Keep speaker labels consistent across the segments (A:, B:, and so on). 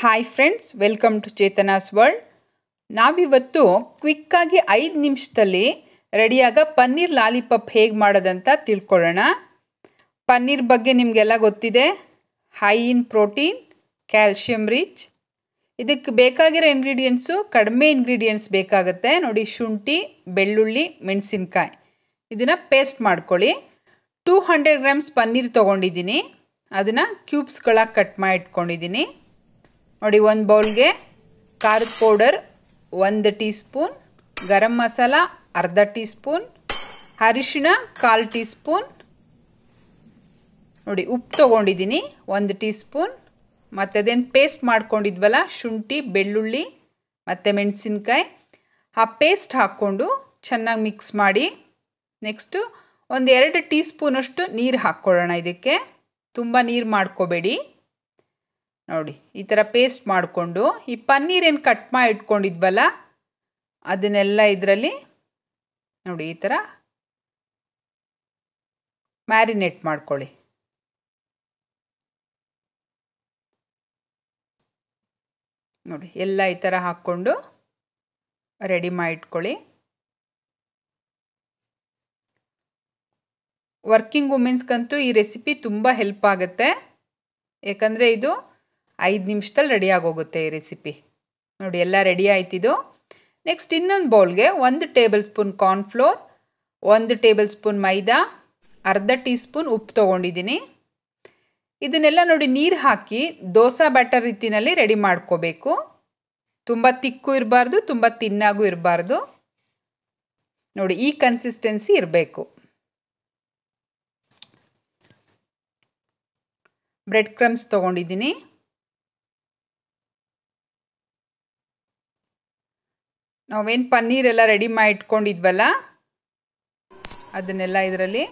A: Hi friends, welcome to Chetana's world. ನಾವಿವತ್ತು ಕ್ವಿಕ್ಕಾಗಿ 5 ನಿಮಿಷದಲ್ಲಿ ರೆಡಿಯಾಗ ಪನ್ನೀರ್ ಲಾಲಿಪಾಪ್ ಹೇಗೆ ಮಾಡೋದಂತ ತಿಳ್ಕೊಳ್ಳೋಣ. ಪನ್ನೀರ್ ಬಗ್ಗೆ ನಿಮಗೆಲ್ಲ ಗೊತ್ತಿದೆ, high in protein, calcium rich. ಇದಕ್ಕೆ ಬೇಕಾಗಿರೋ ಇಂಗ್ರೀಡಿಯೆಂಟ್ಸು ಕಡಿಮೆ ಇಂಗ್ರೀಡಿಯೆಂಟ್ಸ್ ಬೇಕಾಗುತ್ತೆ. ನೋಡಿ, ಶುಂಠಿ, ಬೆಳ್ಳುಳ್ಳಿ, ಮೆಣಸಿನ್ಕಾಯಿ ಇದನ್ನು ಪೇಸ್ಟ್ ಮಾಡ್ಕೊಳ್ಳಿ. 200 ಗ್ರಾಮ್ಸ್ ಪನ್ನೀರ್ ತೊಗೊಂಡಿದ್ದೀನಿ. ಅದನ್ನು ಕ್ಯೂಬ್ಸ್ಗಳಾಗಿ ಕಟ್ ಮಾಡಿ ಇಟ್ಕೊಂಡಿದ್ದೀನಿ. ನೋಡಿ, ಒಂದು ಬೌಲ್ಗೆ ಖಾರದ powder 1 tea spoon, garam masala ಅರ್ಧ ಟೀ ಸ್ಪೂನ್, ಅರಿಶಿಣ 1/4 ಟೀ ಸ್ಪೂನ್. ನೋಡಿ, ಉಪ್ಪು ತೊಗೊಂಡಿದ್ದೀನಿ 1 ಟೀ ಸ್ಪೂನ್. ಮತ್ತು ಅದೇನು ಪೇಸ್ಟ್ ಮಾಡ್ಕೊಂಡಿದ್ವಲ್ಲ, ಶುಂಠಿ, ಬೆಳ್ಳುಳ್ಳಿ ಮತ್ತು ಮೆಣಸಿನ್ಕಾಯಿ, ಆ ಪೇಸ್ಟ್ ಹಾಕ್ಕೊಂಡು ಚೆನ್ನಾಗಿ ಮಿಕ್ಸ್ ಮಾಡಿ. ನೆಕ್ಸ್ಟು 2 ಟೀ ಸ್ಪೂನಷ್ಟು ನೀರು ಹಾಕ್ಕೊಳ್ಳೋಣ. ಇದಕ್ಕೆ ತುಂಬ ನೀರು ಮಾಡ್ಕೋಬೇಡಿ. ನೋಡಿ, ಈ ಥರ ಪೇಸ್ಟ್ ಮಾಡಿಕೊಂಡು ಈ ಪನ್ನೀರೇನು ಕಟ್ ಮಾಡಿ ಇಟ್ಕೊಂಡಿದ್ವಲ್ಲ ಅದನ್ನೆಲ್ಲ ಇದರಲ್ಲಿ ನೋಡಿ ಈ ಥರ ಮ್ಯಾರಿನೇಟ್ ಮಾಡ್ಕೊಳ್ಳಿ. ನೋಡಿ, ಎಲ್ಲ ಈ ಥರ ಹಾಕ್ಕೊಂಡು ರೆಡಿ ಮಾಡಿ ಇಟ್ಕೊಳ್ಳಿ. ವರ್ಕಿಂಗ್ ವುಮೆನ್ಸ್ಗಂತೂ ಈ ರೆಸಿಪಿ ತುಂಬ ಹೆಲ್ಪ್ ಆಗುತ್ತೆ, ಯಾಕಂದರೆ ಇದು 5 ನಿಮಿಷದಲ್ಲಿ ರೆಡಿ ಆಗೋಗುತ್ತೆ ಈ ರೆಸಿಪಿ. ನೋಡಿ, ಎಲ್ಲ ರೆಡಿ ಆಯ್ತಿದು. ನೆಕ್ಸ್ಟ್ ಇನ್ನೊಂದು ಬೌಲ್ಗೆ 1 tablespoon cornflour, 1 tablespoon maida, ಅರ್ಧ ಟೀ ಸ್ಪೂನ್ ಉಪ್ಪು ತೊಗೊಂಡಿದ್ದೀನಿ. ಇದನ್ನೆಲ್ಲ ನೋಡಿ ನೀರು ಹಾಕಿ ದೋಸೆ ಬ್ಯಾಟರ್ ರೀತಿಯಲ್ಲಿ ರೆಡಿ ಮಾಡ್ಕೋಬೇಕು. ತುಂಬ ತಿಕ್ಕು ಇರಬಾರ್ದು, ತುಂಬ ತಿನ್ನಾಗೂ ಇರಬಾರ್ದು. ನೋಡಿ, ಈ ಕನ್ಸಿಸ್ಟೆನ್ಸಿ ಇರಬೇಕು. ಬ್ರೆಡ್ ಕ್ರಮ್ಸ್ ತೊಗೊಂಡಿದ್ದೀನಿ. ನಾವೇನು ಪನ್ನೀರೆಲ್ಲ ರೆಡಿ ಮಾಡಿ ಇಟ್ಕೊಂಡಿದ್ವಲ್ಲ ಅದನ್ನೆಲ್ಲ ಇದರಲ್ಲಿ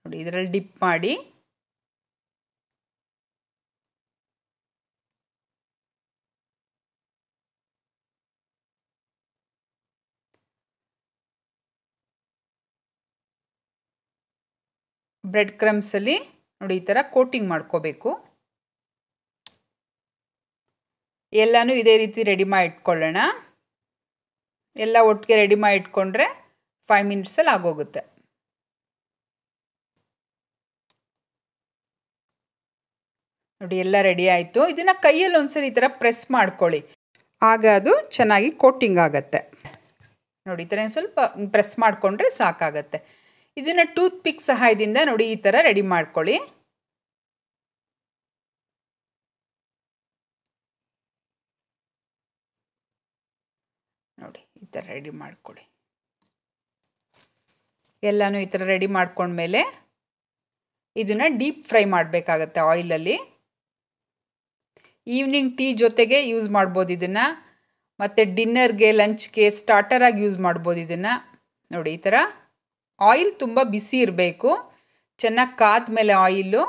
A: ನೋಡಿ ಇದರಲ್ಲಿ ಡಿಪ್ ಮಾಡಿ ಬ್ರೆಡ್ ಕ್ರಮ್ಸಲ್ಲಿ ನೋಡಿ ಈ ಥರ ಕೋಟಿಂಗ್ ಮಾಡ್ಕೋಬೇಕು. ಎಲ್ಲನೂ ಇದೇ ರೀತಿ ರೆಡಿ ಮಾಡಿ ಇಟ್ಕೊಳ್ಳೋಣ. ಎಲ್ಲ ಒಟ್ಟಿಗೆ ರೆಡಿ ಮಾಡಿ ಇಟ್ಕೊಂಡ್ರೆ 5 ಮಿನಿಟ್ಸಲ್ಲಿ ಆಗೋಗುತ್ತೆ. ನೋಡಿ, ಎಲ್ಲ ರೆಡಿ ಆಯಿತು. ಇದನ್ನು ಕೈಯಲ್ಲಿ ಒಂದ್ಸರಿ ಈ ಥರ ಪ್ರೆಸ್ ಮಾಡ್ಕೊಳ್ಳಿ, ಆಗ ಅದು ಚೆನ್ನಾಗಿ ಕೋಟಿಂಗ್ ಆಗುತ್ತೆ. ನೋಡಿ, ಈ ಥರ ಸ್ವಲ್ಪ ಪ್ರೆಸ್ ಮಾಡಿಕೊಂಡ್ರೆ ಸಾಕಾಗತ್ತೆ. ಇದನ್ನು ಟೂತ್ ಪಿಕ್ ಸಹಾಯದಿಂದ ನೋಡಿ ಈ ಥರ ರೆಡಿ ಮಾಡ್ಕೊಳ್ಳಿ. ನೋಡಿ, ಈ ಥರ ರೆಡಿ ಮಾಡ್ಕೊಳ್ಳಿ. ಎಲ್ಲನೂ ಈ ಥರ ರೆಡಿ ಮಾಡ್ಕೊಂಡ್ಮೇಲೆ ಇದನ್ನು ಡೀಪ್ ಫ್ರೈ ಮಾಡಬೇಕಾಗತ್ತೆ ಆಯಿಲಲ್ಲಿ. ಈವ್ನಿಂಗ್ ಟೀ ಜೊತೆಗೆ ಯೂಸ್ ಮಾಡ್ಬೋದು ಇದನ್ನು, ಮತ್ತು ಡಿನ್ನರ್ಗೆ, ಲಂಚ್ಗೆ, ಸ್ಟಾರ್ಟರಾಗಿ ಯೂಸ್ ಮಾಡ್ಬೋದು ಇದನ್ನು. ನೋಡಿ, ಈ ಥರ ಆಯಿಲ್ ತುಂಬ ಬಿಸಿ ಇರಬೇಕು. ಚೆನ್ನಾಗಿ ಕಾದ ಮೇಲೆ ಆಯಿಲು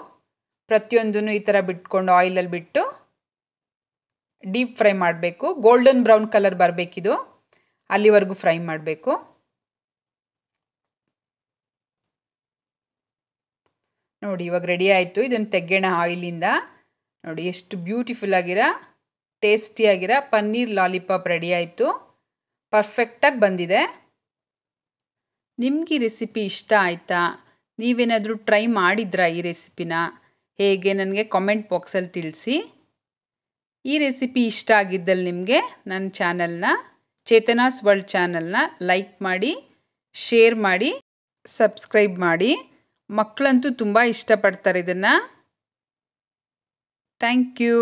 A: ಪ್ರತಿಯೊಂದನ್ನು ಈ ಥರ ಬಿಟ್ಕೊಂಡು ಆಯಿಲಲ್ಲಿ ಬಿಟ್ಟು ಡೀಪ್ ಫ್ರೈ ಮಾಡಬೇಕು. ಗೋಲ್ಡನ್ ಬ್ರೌನ್ ಕಲರ್ ಬರಬೇಕಿದು, ಅಲ್ಲಿವರೆಗೂ ಫ್ರೈ ಮಾಡಬೇಕು. ನೋಡಿ, ಇವಾಗ ರೆಡಿ ಆಯಿತು. ಇದನ್ನು ತೆಗೆಯೋಣ ಆಯಿಲಿಂದ. ನೋಡಿ, ಎಷ್ಟು ಬ್ಯೂಟಿಫುಲ್ ಆಗಿರೋ ಟೇಸ್ಟಿಯಾಗಿರೋ ಪನ್ನೀರ್ ಲಾಲಿಪಾಪ್ ರೆಡಿ ಆಯಿತು. ಪರ್ಫೆಕ್ಟಾಗಿ ಬಂದಿದೆ. ನಿಮ್ಗೆ ಈ ರೆಸಿಪಿ ಇಷ್ಟ ಆಯಿತಾ? ನೀವೇನಾದರೂ ಟ್ರೈ ಮಾಡಿದ್ರಾ ಈ ರೆಸಿಪಿನ? ಹೇಗೆ ನನಗೆ ಕಾಮೆಂಟ್ ಬಾಕ್ಸಲ್ಲಿ ತಿಳಿಸಿ. ಈ ರೆಸಿಪಿ ಇಷ್ಟ ಆಗಿದ್ದಲ್ಲಿ ನಿಮಗೆ ನನ್ನ ಚಾನಲ್ನ, ಚೇತನಾಸ್ ವರ್ಲ್ಡ್ ಚಾನಲ್ನ ಲೈಕ್ ಮಾಡಿ, ಶೇರ್ ಮಾಡಿ, ಸಬ್ಸ್ಕ್ರೈಬ್ ಮಾಡಿ. ಮಕ್ಕಳಂತೂ ತುಂಬ ಇಷ್ಟಪಡ್ತಾರೆ ಇದನ್ನು. Thank you.